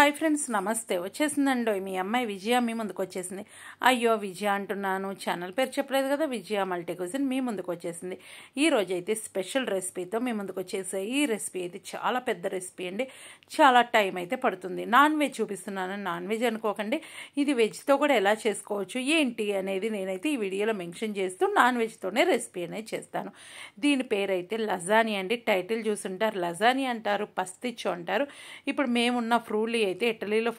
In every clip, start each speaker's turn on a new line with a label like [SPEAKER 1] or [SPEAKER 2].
[SPEAKER 1] Hi friends, నమస్తే. వచ్చేసిందండో మీ అమ్మాయి విజయ మీ ముందుకు వచ్చేసింది. అయ్యో విజయ అంటున్నాను, ఛానల్ పేరు చెప్పలేదు కదా, విజయ మల్టీ కుజిన్ మీ ముందుకు వచ్చేసింది. ఈ రోజు అయితే స్పెషల్ రెసిపీతో మీ ముందుకు వచ్చేసే ఈ రెసిపీ అయితే చాలా పెద్ద రెసిపీ అండి. చాలా టైం అయితే పడుతుంది. నాన్ వెజ్ చూపిస్తున్నాను, నాన్ వెజ్ అనుకోకండి. ఇది వెజ్తో కూడా ఎలా చేసుకోవచ్చు ఏంటి అనేది నేనైతే ఈ వీడియోలో మెన్షన్ చేస్తూ నాన్ వెజ్తోనే రెసిపీ అనేది చేస్తాను. దీని పేరు అయితే లజానీ అండి. టైటిల్ చూసుంటారు, లజానీ అంటారు, పస్తిచ్చు అంటారు. ఇప్పుడు మేమున్న ఫ్రూలీ అయితే ఇటలీలో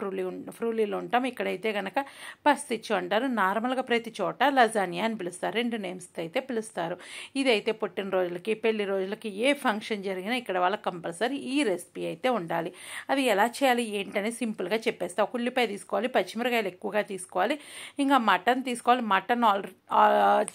[SPEAKER 1] ఫ్రూలీలో ఉంటాం. ఇక్కడైతే కనుక పస్తిచ్చు అంటారు. నార్మల్గా ప్రతి చోట లజానియా అని పిలుస్తారు. 2 నేమ్స్తో అయితే పిలుస్తారు. ఇదైతే పుట్టినరోజులకి, పెళ్లి రోజులకి, ఏ ఫంక్షన్ జరిగినా ఇక్కడ వాళ్ళకి కంపల్సరీ ఈ రెసిపీ అయితే ఉండాలి. అది ఎలా చేయాలి ఏంటని సింపుల్గా చెప్పేస్తా. ఒక ఉల్లిపాయ తీసుకోవాలి, పచ్చిమిరకాయలు ఎక్కువగా తీసుకోవాలి, ఇంకా మటన్ తీసుకోవాలి. మటన్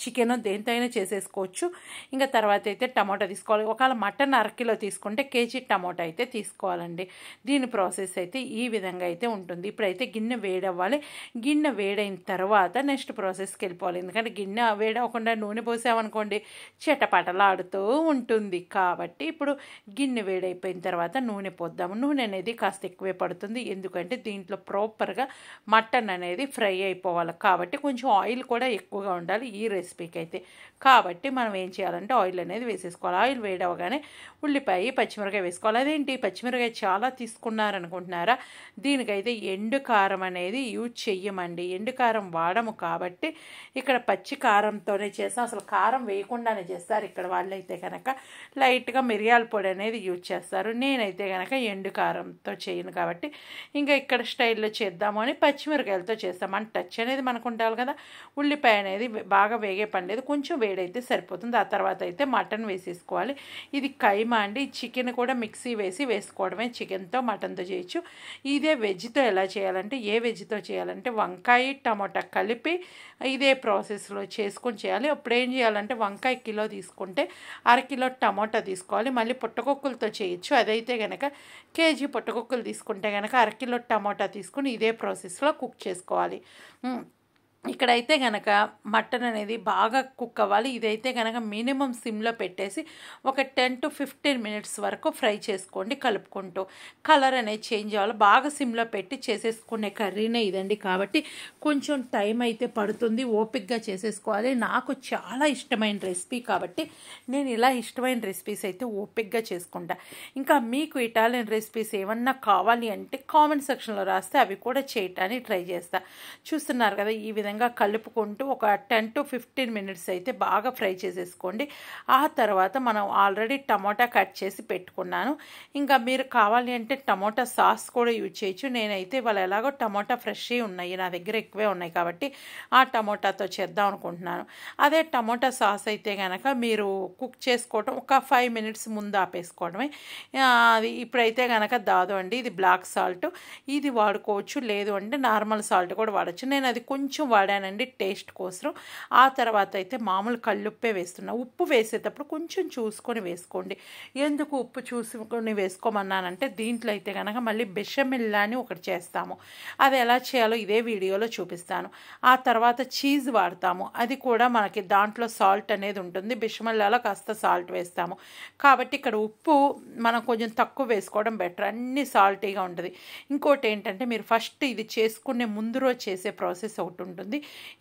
[SPEAKER 1] చికెన్ దేంతో అయినా చేసేసుకోవచ్చు. ఇంకా తర్వాత అయితే టమాటా తీసుకోవాలి. ఒకవేళ మటన్ అరకిలో తీసుకుంటే కేజీ టమాటా అయితే తీసుకోవాలండి. దీని ప్రాసెస్ అయితే ఈ విధంగా అయితే ఉంటుంది. ఇప్పుడైతే గిన్నె వేడవ్వాలి. గిన్నె వేడైన తర్వాత నెక్స్ట్ ప్రాసెస్కి వెళ్ళిపోవాలి. ఎందుకంటే గిన్నె వేడవకుండా నూనె పోసామనుకోండి చిటపటలాడుతూ ఉంటుంది. కాబట్టి ఇప్పుడు గిన్నె వేడైపోయిన తర్వాత నూనె పోద్దాము. నూనె అనేది కాస్త ఎక్కువే పడుతుంది, ఎందుకంటే దీంట్లో ప్రాపర్గా మటన్ అనేది ఫ్రై అయిపోవాలి. కాబట్టి కొంచెం ఆయిల్ కూడా ఎక్కువగా ఉండాలి ఈ రెసిపీకి అయితే. కాబట్టి మనం ఏం చేయాలంటే ఆయిల్ అనేది వేసేసుకోవాలి. ఆయిల్ వేడవగానే ఉల్లిపాయ, పచ్చిమిరకాయ వేసుకోవాలి. అదేంటి పచ్చిమిరకాయ చాలా తీసుకున్నారనుకుంటున్నారా? దీనికైతే ఎండు కారం అనేది యూజ్ చెయ్యమండి. ఎండు కారం వాడము కాబట్టి ఇక్కడ పచ్చి కారంతోనే చేస్తాం. అసలు కారం వేయకుండానే చేస్తారు ఇక్కడ వాళ్ళైతే కనుక. లైట్గా మిరియాల పొడి అనేది యూజ్ చేస్తారు. నేనైతే కనుక ఎండు కారంతో చేయను కాబట్టి ఇంకా ఇక్కడ స్టైల్లో చేద్దాము అని పచ్చిమిరకాయలతో చేస్తాం. అంటే టచ్ అనేది మనకు ఉండాలి కదా. ఉల్లిపాయ అనేది బాగా వేగే పనిలేదు, కొంచెం వేడైతే సరిపోతుంది. ఆ తర్వాత అయితే మటన్ వేసేసుకోవాలి. ఇది కైమా అండి. చికెన్ కూడా మిక్సీ వేసుకోవడమే. చికెన్తో మటన్తో చేయొచ్చు. ఇదే వెజ్తో ఎలా చేయాలంటే, ఏ వెజ్తో చేయాలంటే వంకాయ టమాటా కలిపి ఇదే ప్రాసెస్లో చేసుకొని చేయాలి. అప్పుడు ఏం చేయాలంటే వంకాయ కిలో తీసుకుంటే అరకిలో టమాటా తీసుకోవాలి. మళ్ళీ పుట్టకొక్కులతో చేయొచ్చు. అదైతే కనుక కేజీ పుట్టకొక్కులు తీసుకుంటే కనుక అరకిలో టమాటా తీసుకుని ఇదే ప్రాసెస్లో కుక్ చేసుకోవాలి. ఇక్కడైతే కనుక మటన్ అనేది బాగా కుక్ అవ్వాలి. ఇదైతే కనుక మినిమం సిమ్లో పెట్టేసి ఒక 10 to 15 minutes వరకు ఫ్రై చేసుకోండి కలుపుకుంటూ. కలర్ అనేది చేంజ్ అవ్వాలి. బాగా సిమ్లో పెట్టి చేసేసుకునే కర్రీనే ఇదండి. కాబట్టి కొంచెం టైం అయితే పడుతుంది, ఓపిక్గా చేసేసుకోవాలి. నాకు చాలా ఇష్టమైన రెసిపీ కాబట్టి నేను ఇలా ఇష్టమైన రెసిపీస్ అయితే ఓపిక్గా చేసుకుంటా. ఇంకా మీకు ఇటాలియన్ రెసిపీస్ ఏమన్నా కావాలి అంటే కామెంట్ సెక్షన్లో రాస్తే అవి కూడా చేయటానికి ట్రై చేస్తా. చూస్తున్నారు కదా, ఈ విధంగా కలుపుకుంటూ ఒక 10 to 15 minutes అయితే బాగా ఫ్రై చేసేసుకోండి. ఆ తర్వాత మనం ఆల్రెడీ టమాటా కట్ చేసి పెట్టుకున్నాను. ఇంకా మీరు కావాలి అంటే టమాటా సాస్ కూడా యూజ్ చేయొచ్చు. నేనైతే వాళ్ళు ఎలాగో టమాటా ఫ్రెష్ ఉన్నాయి, నా దగ్గర ఎక్కువే ఉన్నాయి కాబట్టి ఆ టమాటాతో చేద్దాం అనుకుంటున్నాను. అదే టమాటా సాస్ అయితే కనుక మీరు కుక్ చేసుకోవటం ఒక 5 minutes ముందు ఆపేసుకోవడమే. అది ఇప్పుడైతే కనుక దాదు అండి, ఇది బ్లాక్ సాల్ట్, ఇది వాడుకోవచ్చు. లేదు అంటే నార్మల్ సాల్ట్ కూడా వాడచ్చు. నేను అది కొంచెం వాడానండి టేస్ట్ కోసం. ఆ తర్వాత అయితే మామూలు కల్లుప్పే వేస్తున్నా. ఉప్పు వేసేటప్పుడు కొంచెం చూసుకొని వేసుకోండి. ఎందుకు ఉప్పు చూసుకొని వేసుకోమన్నానంటే దీంట్లో అయితే కనుక మళ్ళీ బెషమిల్లా అని ఒకటి చేస్తాము. అది ఎలా చేయాలో ఇదే వీడియోలో చూపిస్తాను. ఆ తర్వాత చీజ్ వాడతాము. అది కూడా మనకి దాంట్లో సాల్ట్ అనేది ఉంటుంది. బెషమిల్లాలో కాస్త సాల్ట్ వేస్తాము. కాబట్టి ఇక్కడ ఉప్పు మనం కొంచెం తక్కువ వేసుకోవడం బెటర్. అన్ని సాల్టీగా ఉంటుంది. ఇంకోటి ఏంటంటే మీరు ఫస్ట్ ఇది చేసుకునే ముందు రోజు చేసే ప్రాసెస్ ఒకటి ఉంటుంది.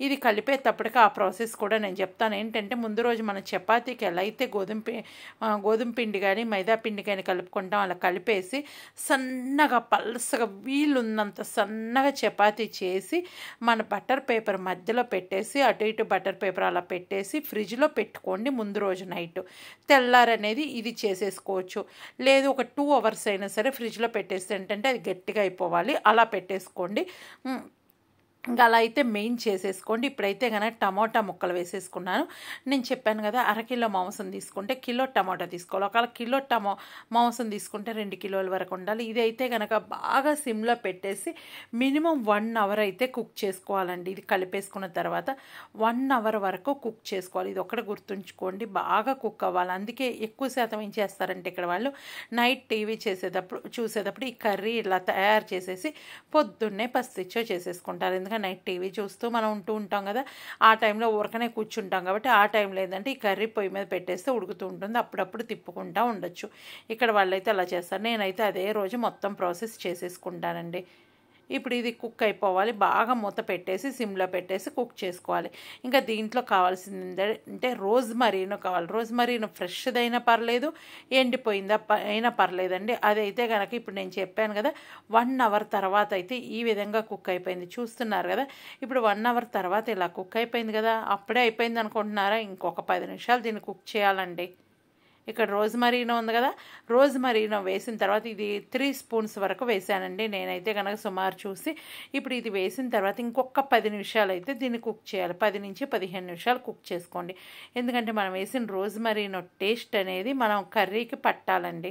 [SPEAKER 1] ఇది కలిపేటప్పటికి ఆ ప్రాసెస్ కూడా నేను చెప్తాను. ఏంటంటే ముందు రోజు మనం చపాతీకి ఎలా అయితే గోధుమ పిండి కానీ మైదా పిండి కానీ కలుపుకుంటాం, అలా కలిపేసి సన్నగా పల్సగా వీలున్నంత సన్నగా చపాతీ చేసి మన బటర్ పేపర్ మధ్యలో పెట్టేసి అటు ఇటు బటర్ పేపర్ అలా పెట్టేసి ఫ్రిడ్జ్లో పెట్టుకోండి. ముందు రోజు నైట్ తెల్లారనేది ఇది చేసేసుకోవచ్చు. లేదు ఒక 2 hours అయినా సరే ఫ్రిడ్జ్లో పెట్టేస్తే ఏంటంటే అది గట్టిగా అయిపోవాలి. అలా పెట్టేసుకోండి. ఇంకా అలా అయితే మెయిన్ చేసేసుకోండి. ఇప్పుడైతే కనుక టమాటా ముక్కలు వేసేసుకున్నాను. నేను చెప్పాను కదా, అరకిలో మాంసం తీసుకుంటే కిలో టమాటా తీసుకోవాలి. ఒకవేళ కిలో మాంసం తీసుకుంటే 2 కిలోల వరకు ఉండాలి. ఇది అయితే కనుక బాగా సిమ్లో పెట్టేసి మినిమం 1 hour అయితే కుక్ చేసుకోవాలండి. ఇది కలిపేసుకున్న తర్వాత 1 hour వరకు కుక్ చేసుకోవాలి. ఇది ఒకటి గుర్తుంచుకోండి, బాగా కుక్ అవ్వాలి. అందుకే ఎక్కువ శాతం ఏం చేస్తారంటే ఇక్కడ వాళ్ళు నైట్ టీవీ చూసేటప్పుడు ఈ కర్రీ ఇలా తయారు చేసేసి పొద్దున్నే పస్తిచ్చో చేసేసుకుంటారు. ఎందుకంటే ఖచ్చితంగా నైట్ టీవీ చూస్తూ మనం ఉంటూ ఉంటాం కదా, ఆ టైంలో ఊరకనే కూర్చుంటాం కాబట్టి ఆ టైంలో ఏంటంటే ఈ కర్రీ పొయ్యి మీద పెట్టేస్తే ఉడుకుతూ ఉంటుంది, అప్పుడప్పుడు తిప్పుకుంటూ ఉండొచ్చు. ఇక్కడ వాళ్ళైతే అలా చేస్తారు, నేనైతే అదే రోజు మొత్తం ప్రాసెస్ చేసేసుకుంటానండి. ఇప్పుడు ఇది కుక్ అయిపోవాలి, బాగా మూత పెట్టేసి సిమ్లో పెట్టేసి కుక్ చేసుకోవాలి. ఇంకా దీంట్లో కావాల్సింది ఏంటంటే రోజ్మరీను కావాలి. రోజ్మరీను ఫ్రెష్దైనా పర్లేదు, ఎండిపోయిందా అయినా పర్లేదండి. అదైతే కనుక ఇప్పుడు నేను చెప్పాను కదా 1 అవర్ తర్వాత అయితే ఈ విధంగా కుక్ అయిపోయింది, చూస్తున్నారు కదా. ఇప్పుడు 1 అవర్ తర్వాత ఇలా కుక్ అయిపోయింది కదా, అప్పుడే అయిపోయింది అనుకుంటున్నారా? ఇంకొక 10 నిమిషాలు దీన్ని కుక్ చేయాలండి. ఇక్కడ రోజ్మరీనో ఉంది కదా, రోజ్మరీనో వేసిన తర్వాత ఇది 3 స్పూన్స్ వరకు వేసానండి నేనైతే కనుక సుమారు చూసి. ఇప్పుడు ఇది వేసిన తర్వాత ఇంకొక 10 నిమిషాలు అయితే దీన్ని కుక్ చేయాలి. 10 నుంచి 15 నిమిషాలు కుక్ చేసుకోండి, ఎందుకంటే మనం వేసిన రోజ్మరీనో టేస్ట్ అనేది మనం కర్రీకి పట్టాలండి.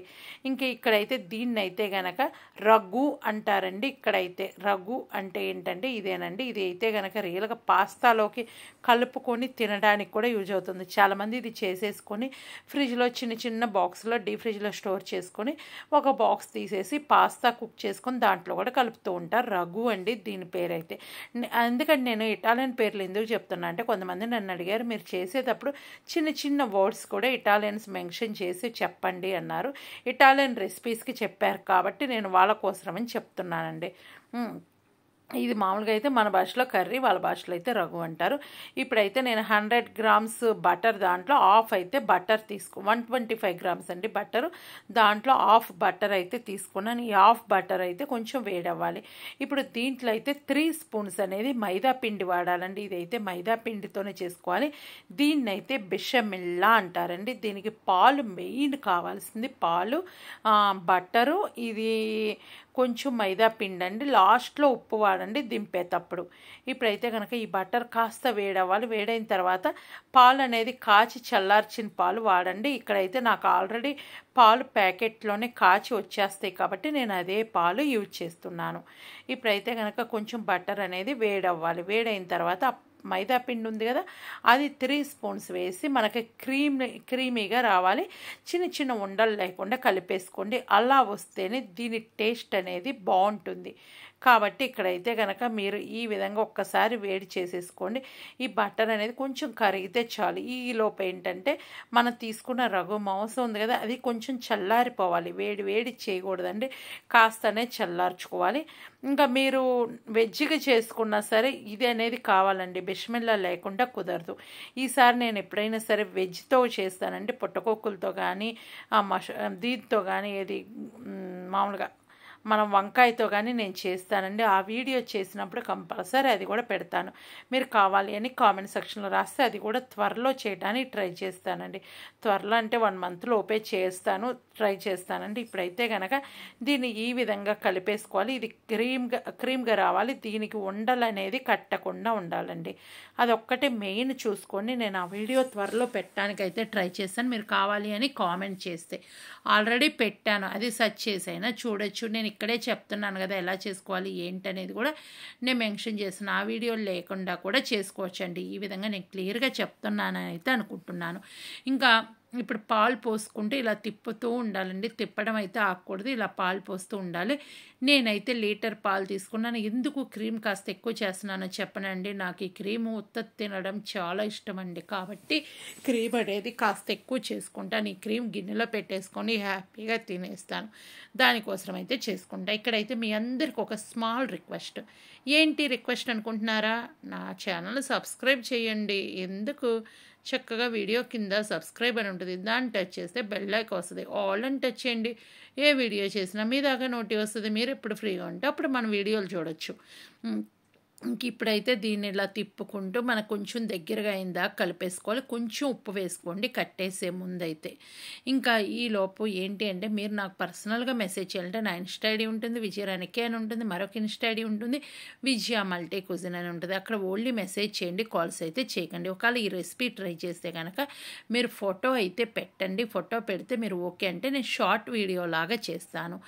[SPEAKER 1] ఇంక ఇక్కడైతే దీన్ని అయితే కనుక రఘు అంటారండి. ఇక్కడైతే రఘు అంటే ఏంటంటే ఇదేనండి. ఇది అయితే కనుక రియల్గా పాస్తాలోకి కలుపుకొని తినడానికి కూడా యూజ్ అవుతుంది. చాలామంది ఇది చేసేసుకొని ఫ్రిడ్జ్లో చిన్న చిన్న బాక్స్లో డీప్ ఫ్రిడ్జ్లో స్టోర్ చేసుకొని ఒక బాక్స్ తీసేసి పాస్తా కుక్ చేసుకొని దాంట్లో కూడా కలుపుతూ ఉంటారు. రఘు అండి దీని పేరైతే. ఎందుకంటే నేను ఇటాలియన్ పేర్లు ఎందుకు చెప్తున్నా అంటే కొంతమంది నన్ను అడిగారు, మీరు చేసేటప్పుడు చిన్న చిన్న వర్డ్స్ కూడా ఇటాలియన్స్ మెన్షన్ చేసి చెప్పండి అన్నారు. ఇటాలియన్ రెసిపీస్కి చెప్పారు కాబట్టి నేను వాళ్ళ కోసమని చెప్తున్నానండి. ఇది మామూలుగా అయితే మన భాషలో కర్రీ, వాళ్ళ భాషలో అయితే రఘు అంటారు. ఇప్పుడైతే నేను 100 గ్రామ్స్ బటర్, దాంట్లో హాఫ్ అయితే బటర్ 125 గ్రామ్స్ అండి బటరు, దాంట్లో హాఫ్ బటర్ అయితే తీసుకున్నాను. ఈ హాఫ్ బటర్ అయితే కొంచెం వేడవ్వాలి. ఇప్పుడు దీంట్లో అయితే 3 స్పూన్స్ అనేది మైదా పిండి వాడాలండి. ఇదైతే మైదా పిండితోనే చేసుకోవాలి. దీన్ని అయితే బెషమిల్లా అంటారండి. దీనికి పాలు మెయిన్ కావాల్సింది, పాలు, బటరు, ఇది కొంచెం మైదా పిండి అండి, లాస్ట్లో ఉప్పు వాడండి దింపేటప్పుడు. ఇప్పుడైతే కనుక ఈ బటర్ కాస్త వేడవ్వాలి. వేడైన తర్వాత పాలు అనేది కాచి చల్లార్చిన పాలు వాడండి. ఇక్కడైతే నాకు ఆల్రెడీ పాలు ప్యాకెట్లోనే కాచి వచ్చేస్తాయి కాబట్టి నేను అదే పాలు యూజ్ చేస్తున్నాను. ఇప్పుడైతే కనుక కొంచెం బటర్ అనేది వేడవ్వాలి. వేడైన తర్వాత మైదా పిండి ఉంది కదా, అది 3 స్పూన్స్ వేసి మనకి క్రీమీగా రావాలి. చిన్న చిన్న ఉండలు లేకుండా కలిపేసుకోండి. అలా వస్తేనే దీని టేస్ట్ అనేది బాగుంటుంది. కాబట్టి ఇక్కడైతే కనుక మీరు ఈ విధంగా ఒక్కసారి వేడి చేసేసుకోండి. ఈ బటర్ అనేది కొంచెం కరిగితే చాలు. ఈ లోపు ఏంటంటే మనం తీసుకున్న రఘు మాంసం ఉంది కదా, అది కొంచెం చల్లారిపోవాలి. వేడి వేడి చేయకూడదండి, కాస్తనే చల్లార్చుకోవాలి. ఇంకా మీరు వెజ్గా చేసుకున్నా సరే ఇది అనేది కావాలండి, బెషమిల్లా లేకుండా కుదరదు. ఈసారి నేను ఎప్పుడైనా సరే వెజ్తో చేస్తానండి, పుట్టకొక్కులతో కానీ దీంతో కానీ, ఏది మామూలుగా మనం వంకాయతో కానీ నేను చేస్తానండి. ఆ వీడియో చేసినప్పుడు కంపల్సరీ అది కూడా పెడతాను. మీరు కావాలి అని కామెంట్ సెక్షన్లో రాస్తే అది కూడా త్వరలో చేయడానికి ట్రై చేస్తానండి. త్వరలో అంటే 1 మంత్ లోపే ట్రై చేస్తానండి. ఇప్పుడైతే కనుక దీన్ని ఈ విధంగా కలిపేసుకోవాలి. ఇది క్రీమ్గా రావాలి. దీనికి ఉండలు అనేది కట్టకుండా ఉండాలండి. అదొక్కటే మెయిన్ చూసుకొని నేను ఆ వీడియో త్వరలో పెట్టడానికైతే ట్రై చేస్తాను. మీరు కావాలి అని కామెంట్ చేస్తే ఆల్రెడీ పెట్టాను, అది సెర్చ్ చేసైనా చూడొచ్చు. నేను ఇక్కడే చెప్తున్నాను కదా ఎలా చేసుకోవాలి ఏంటనేది కూడా నేను మెన్షన్ చేస్తాను. ఆ వీడియో లేకుండా కూడా చేసుకోవచ్చండి. ఈ విధంగా నేను క్లియర్గా చెప్తున్నానని అయితే అనుకుంటున్నాను. ఇంకా ఇప్పుడు పాలు పోసుకుంటే ఇలా తిప్పుతూ ఉండాలండి. తిప్పడం అయితే ఆగకూడదు, ఇలా పాలు పోస్తూ ఉండాలి. నేనైతే లీటర్ పాలు తీసుకున్నాను. ఎందుకు క్రీమ్ కాస్త ఎక్కువ చేస్తున్నానో చెప్పనండి. నాకు ఈ క్రీమ్ ఉత్తది తినడం చాలా ఇష్టం అండి, కాబట్టి క్రీమ్ అనేది కాస్త ఎక్కువ చేసుకుంటాను. ఈ క్రీమ్ గిన్నెలో పెట్టేసుకొని హ్యాపీగా తినేస్తాను. దానికోసం అయితే చేసుకుంటా. ఇక్కడైతే మీ అందరికి ఒక స్మాల్ రిక్వెస్ట్. ఏంటి రిక్వెస్ట్ అనుకుంటున్నారా? నా ఛానల్ సబ్స్క్రైబ్ చేయండి. ఎందుకు, చక్కగా వీడియో కింద సబ్స్క్రైబ్ అని ఉంటుంది, దాన్ని టచ్ చేస్తే బెల్ ఐకాన్ వస్తుంది. ఆల్ అని టచ్ చేయండి. ఏ వీడియో చేసినా మీ దాకా నోటి వస్తుంది. మీరు ఎప్పుడు ఫ్రీగా ఉంటే అప్పుడు మన వీడియోలు చూడొచ్చు. ఇంక ఇప్పుడైతే దీన్ని ఇలా తిప్పుకుంటూ మనకు కొంచెం దగ్గరగా అయిందా కలిపేసుకోవాలి. కొంచెం ఉప్పు వేసుకోండి కట్టేసే ముందైతే. ఇంకా ఈ లోపు ఏంటి అంటే మీరు నాకు పర్సనల్గా మెసేజ్ చేయాలంటే నా ఇన్స్టా ఐడి ఉంటుంది, విజయరాణికే అని ఉంటుంది, మరొక ఇన్స్టా ఐడి ఉంటుంది, విజయ మల్టీ కుజిన్ అని ఉంటుంది. అక్కడ ఓన్లీ మెసేజ్ చేయండి, కాల్స్ అయితే చేయకండి. ఒకవేళ ఈ రెసిపీ ట్రై చేస్తే కనుక మీరు ఫోటో అయితే పెట్టండి. ఫోటో పెడితే మీరు ఓకే అంటే నేను షార్ట్ వీడియో లాగా చేస్తాను.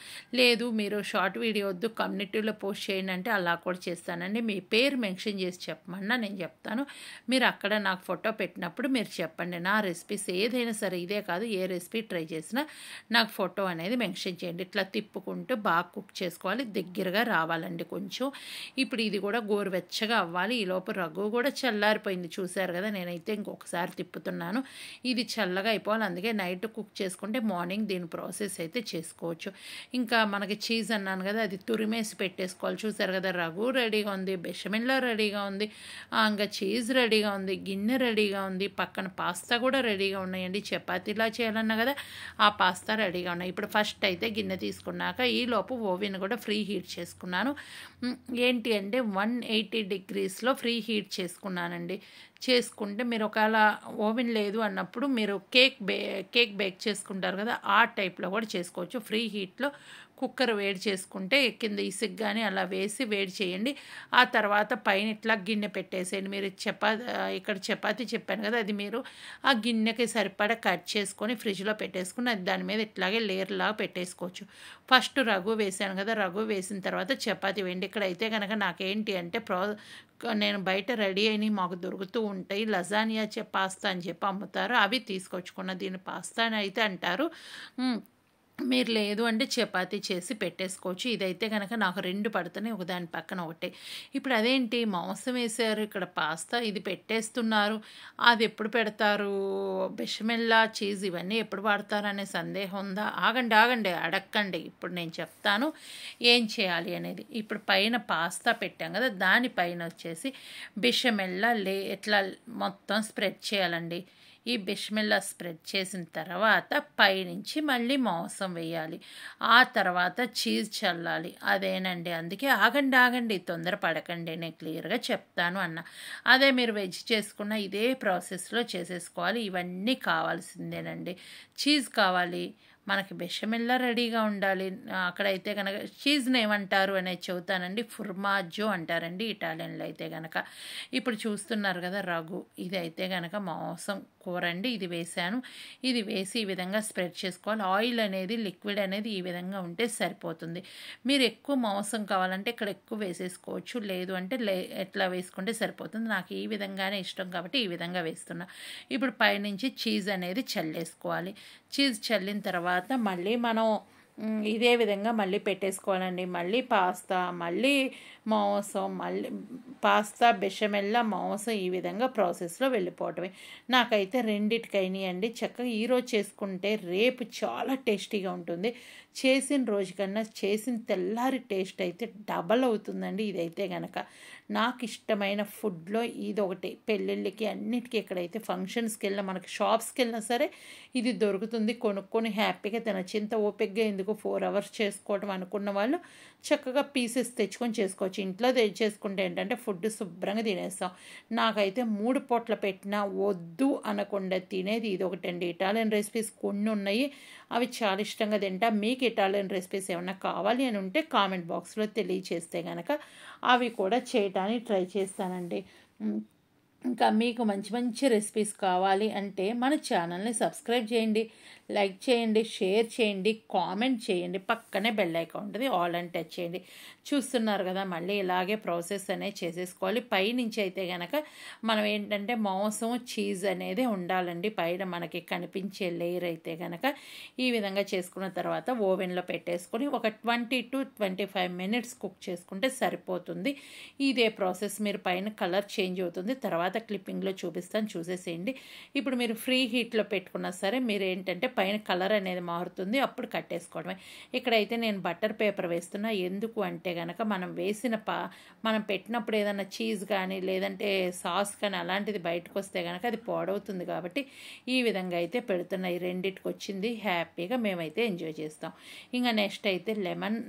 [SPEAKER 1] లేదు మీరు షార్ట్ వీడియో వద్దు కమ్యూనిటీలో పోస్ట్ చేయండి అంటే అలా కూడా చేస్తానండి. మీ పేరు మెన్షన్ చేసి చెప్పమన్నా నేను చెప్తాను. మీరు అక్కడ నాకు ఫోటో పెట్టినప్పుడు మీరు చెప్పండి. నా రెసిపీస్ ఏదైనా సరే, ఇదే కాదు ఏ రెసిపీ ట్రై చేసినా నాకు ఫోటో అనేది మెన్షన్ చేయండి. ఇట్లా తిప్పుకుంటూ బాగా కుక్ చేసుకోవాలి, దగ్గరగా రావాలండి కొంచెం. ఇప్పుడు ఇది కూడా గోరువెచ్చగా అవ్వాలి. ఈలోపు రఘు కూడా చల్లారిపోయింది, చూశారు కదా. నేనైతే ఇంకొకసారి తిప్పుతున్నాను. ఇది చల్లగా అయిపోవాలి, అందుకే నైట్ కుక్ చేసుకుంటే మార్నింగ్ దీని ప్రాసెస్ అయితే చేసుకోవచ్చు. ఇంకా మనకి చీజ్ అన్నాను కదా, అది తురిమేసి పెట్టేసుకోవాలి. చూసారు కదా, రఘు రెడీగా ఉంది, బెషమెల్లా రెడీగా ఉంది, ఇంకా చీజ్ రెడీగా ఉంది, గిన్నె రెడీగా ఉంది, పక్కన పాస్తా కూడా రెడీగా ఉన్నాయండి. చపాతీలా చేయాలన్నా కదా, ఆ పాస్తా రెడీగా ఉన్నాయి. ఇప్పుడు ఫస్ట్ అయితే గిన్నె తీసుకున్నాక ఈలోపు ఓవెన్ కూడా ఫ్రీ హీట్ చేసుకున్నాను. ఏంటి అంటే 180 degreesలో ఫ్రీ హీట్ చేసుకున్నానండి. చేసుకుంటే మీరు ఒకవేళ ఓవెన్ లేదు అన్నప్పుడు మీరు కేక్ బేక్ చేసుకుంటారు కదా, ఆ టైప్లో కూడా చేసుకోవచ్చు. ఫ్రీ హీట్లో కుక్కర్ వేడి చేసుకుంటే కింద ఇసుక కానీ అలా వేసి వేడి చేయండి. ఆ తర్వాత పైన ఇట్లా గిన్నె పెట్టేసేయండి. మీరు ఇక్కడ చపాతీ చెప్పాను కదా, అది మీరు ఆ గిన్నెకి సరిపడా కట్ చేసుకొని ఫ్రిడ్జ్లో పెట్టేసుకుని అది దాని మీద ఇట్లాగే లేయర్లాగా పెట్టేసుకోవచ్చు. ఫస్ట్ రఘు వేసాను కదా, రఘు వేసిన తర్వాత చపాతీ వేయండి. ఇక్కడైతే కనుక నాకేంటి అంటే నేను బయట రెడీ అయినవి మాకు దొరుకుతూ ఉంటాయి. లజానియా పాస్తా అని చెప్పి అమ్ముతారు, అవి తీసుకొచ్చుకున్న. దీన్ని పాస్తా అని అయితే అంటారు. మీరు లేదు అంటే చపాతీ చేసి పెట్టేసుకోవచ్చు. ఇదైతే కనుక నాకు 2 పడుతున్నాయి, ఒకదాని పక్కన ఒకటే. ఇప్పుడు అదేంటి మాంసం వేసారు, ఇక్కడ పాస్తా ఇది పెట్టేస్తున్నారు, అది ఎప్పుడు పెడతారు, బెషమెల్లా చీజ్ ఇవన్నీ ఎప్పుడు వాడతారు అనే సందేహం ఉందా? ఆగండి అడక్కండి, ఇప్పుడు నేను చెప్తాను ఏం చేయాలి అనేది. ఇప్పుడు పైన పాస్తా పెట్టాం కదా, దానిపైన వచ్చేసి బెషమెల్లా ఇట్లా మొత్తం స్ప్రెడ్ చేయాలండి. ఈ బెషమెల్లా స్ప్రెడ్ చేసిన తర్వాత పైనుంచి మళ్ళీ మాంసం వేయాలి. ఆ తర్వాత చీజ్ చల్లాలి. అదేనండి, అందుకే ఆగండి తొందరపడకండి, నేను క్లియర్గా చెప్తాను అన్న. అదే మీరు వెజ్ చేసుకున్న ఇదే ప్రాసెస్లో చేసేసుకోవాలి. ఇవన్నీ కావాల్సిందేనండి. చీజ్ కావాలి, మనకి బెషమెల్లా రెడీగా ఉండాలి. అక్కడైతే కనుక చీజ్ని ఏమంటారు అనేది చెబుతానండి. ఫుర్మాజో అంటారండి ఇటాలియన్లో అయితే కనుక. ఇప్పుడు చూస్తున్నారు కదా రఘు, ఇదైతే కనుక మాంసం కూర అండి. ఇది వేసాను, ఇది వేసి ఈ విధంగా స్ప్రెడ్ చేసుకోవాలి. ఆయిల్ అనేది లిక్విడ్ అనేది ఈ విధంగా ఉంటే సరిపోతుంది. మీరు ఎక్కువ మాంసం కావాలంటే ఇక్కడ ఎక్కువ వేసేసుకోవచ్చు, లేదు అంటే ఎట్లా వేసుకుంటే సరిపోతుంది. నాకు ఈ విధంగానే ఇష్టం కాబట్టి ఈ విధంగా వేస్తున్నా. ఇప్పుడు పైనుంచి చీజ్ అనేది చల్లేసుకోవాలి. చీజ్ చల్లిన తర్వాత మళ్ళీ మనం ఇదే విధంగా మళ్ళీ పెట్టేసుకోవాలండి. మళ్ళీ పాస్తా, మళ్ళీ మాంసం, మళ్ళీ పాస్తా, బెషమెల్లా, మాంసం, ఈ విధంగా ప్రాసెస్లో వెళ్ళిపోవటమే. నాకైతే రెండిటికైనా అండి చక్కగా ఈరోజు చేసుకుంటే రేపు చాలా టేస్టీగా ఉంటుంది. చేసిన రోజు కన్నా చేసిన తెల్లారి టేస్ట్ అయితే డబల్ అవుతుందండి. ఇదైతే కనుక నాకు ఇష్టమైన ఫుడ్లో ఇది ఒకటి. పెళ్ళిళ్ళకి అన్నిటికీ ఎక్కడైతే ఫంక్షన్స్కి వెళ్ళినా, మనకి షాప్స్కి వెళ్ళినా సరే ఇది దొరుకుతుంది. కొనుక్కొని హ్యాపీగా తినచ్చు. ఇంత ఓపికగా ఎందుకు 4 hours చేసుకోవడం అనుకున్న వాళ్ళు చక్కగా పీసెస్ తెచ్చుకొని చేసుకోవచ్చు. ఇంట్లో చేసుకుంటే ఏంటంటే ఫుడ్ శుభ్రంగా తినేస్తాం. నాకైతే 3 పూట్ల పెట్టినా వద్దు అనకుండా తినేది ఇది ఒకటండి. ఇటాలియన్ రెసిపీస్ కొన్ని ఉన్నాయి, అవి చాలా ఇష్టంగా తింటా. మీకు ఇటాలియన్ రెసిపీస్ ఏమైనా కావాలి అని ఉంటే కామెంట్ బాక్స్లో తెలియచేస్తే కనుక అవి కూడా చేయడానికి ట్రై చేస్తానండి. ఇంకా మీకు మంచి మంచి రెసిపీస్ కావాలి అంటే మన ఛానల్ని సబ్స్క్రైబ్ చేయండి, లైక్ చేయండి, షేర్ చేయండి, కామెంట్ చేయండి. పక్కనే బెల్ ఐకాన్ ఉంటుంది, ఆల్ అని టచ్ చేయండి. చూస్తున్నారు కదా, మళ్ళీ ఇలాగే ప్రాసెస్ అనేది చేసేసుకోవాలి. పైనుంచి అయితే కనుక మనం ఏంటంటే మాంసం, చీజ్ అనేది ఉండాలండి పైన మనకి కనిపించే లేయర్. అయితే కనుక ఈ విధంగా చేసుకున్న తర్వాత ఓవెన్లో పెట్టేసుకొని ఒక 20 to 25 minutes కుక్ చేసుకుంటే సరిపోతుంది. ఇదే ప్రాసెస్. మీరు పైన కలర్ చేంజ్ అవుతుంది, తర్వాత క్లిప్పింగ్లో చూపిస్తాను, చూసేసేయండి. ఇప్పుడు మీరు ఫ్రీ హీట్లో పెట్టుకున్నా సరే మీరు ఏంటంటే పైన కలర్ అనేది మారుతుంది, అప్పుడు కట్టేసుకోవడమే. ఇక్కడైతే నేను బటర్ పేపర్ వేస్తున్నా. ఎందుకు అంటే కనుక మనం మనం పెట్టినప్పుడు ఏదైనా చీజ్ కానీ లేదంటే సాస్ కానీ అలాంటిది బయటకు వస్తే కనుక అది పాడవుతుంది కాబట్టి ఈ విధంగా అయితే పెడుతున్నా. ఈ రెండింటికి వచ్చింది, హ్యాపీగా మేమైతే ఎంజాయ్ చేస్తాం. ఇంకా నెక్స్ట్ అయితే లెమన్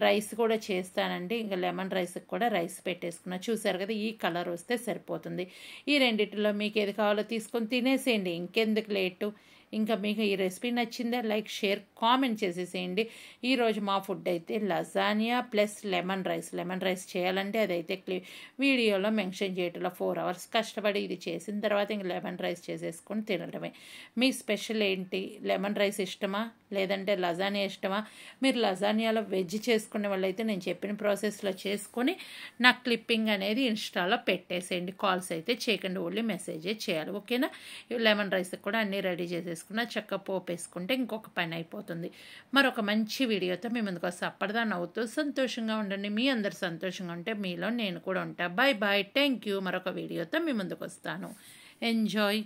[SPEAKER 1] రైస్ కూడా చేస్తానండి. ఇంకా లెమన్ రైస్కి కూడా రైస్ పెట్టేసుకున్నా. చూసారు కదా, ఈ కలర్ వస్తే సరిపోతుంది. ఈ రెండిటిలో మీకు ఏది కావాలో తీసుకొని తినేసేయండి, ఇంకెందుకు లేటు. ఇంకా మీకు ఈ రెసిపీ నచ్చిందా లైక్ షేర్ కామెంట్ చేసేసేయండి. ఈరోజు మా ఫుడ్ అయితే లజానియా ప్లస్ లెమన్ రైస్ చేయాలంటే అదైతే వీడియోలో మెన్షన్ చేయటంలో 4 hours కష్టపడి ఇది చేసిన తర్వాత ఇంక లెమన్ రైస్ చేసేసుకొని తినడమే. మీ స్పెషల్ ఏంటి? లెమన్ రైస్ ఇష్టమా లేదంటే లజానియా ఇష్టమా? మీరు లజానియాలో వెజ్ చేసుకునే వాళ్ళైతే నేను చెప్పిన ప్రాసెస్లో చేసుకొని నా క్లిప్పింగ్ అనేది ఇన్స్టాలో పెట్టేసేయండి. కాల్స్ అయితే చేయకండి, ఓన్లీ మెసేజే చేయాలి. ఓకేనా? లెమన్ రైస్ కూడా అన్నీ రెడీ చేసేసుకున్నా చక్కగా పోపు వేసుకుంటే ఇంకొక పని అయిపోతుంది. మరొక మంచి వీడియోతో మీ ముందుకు వస్తే అప్పటిదా నవ్వుతూ సంతోషంగా ఉండండి. మీ అందరు సంతోషంగా ఉంటే మీలో నేను కూడా ఉంటా. Bye bye, thank you. మరొక వీడియోతో మీ ముందుకు వస్తాను. ఎంజాయ్.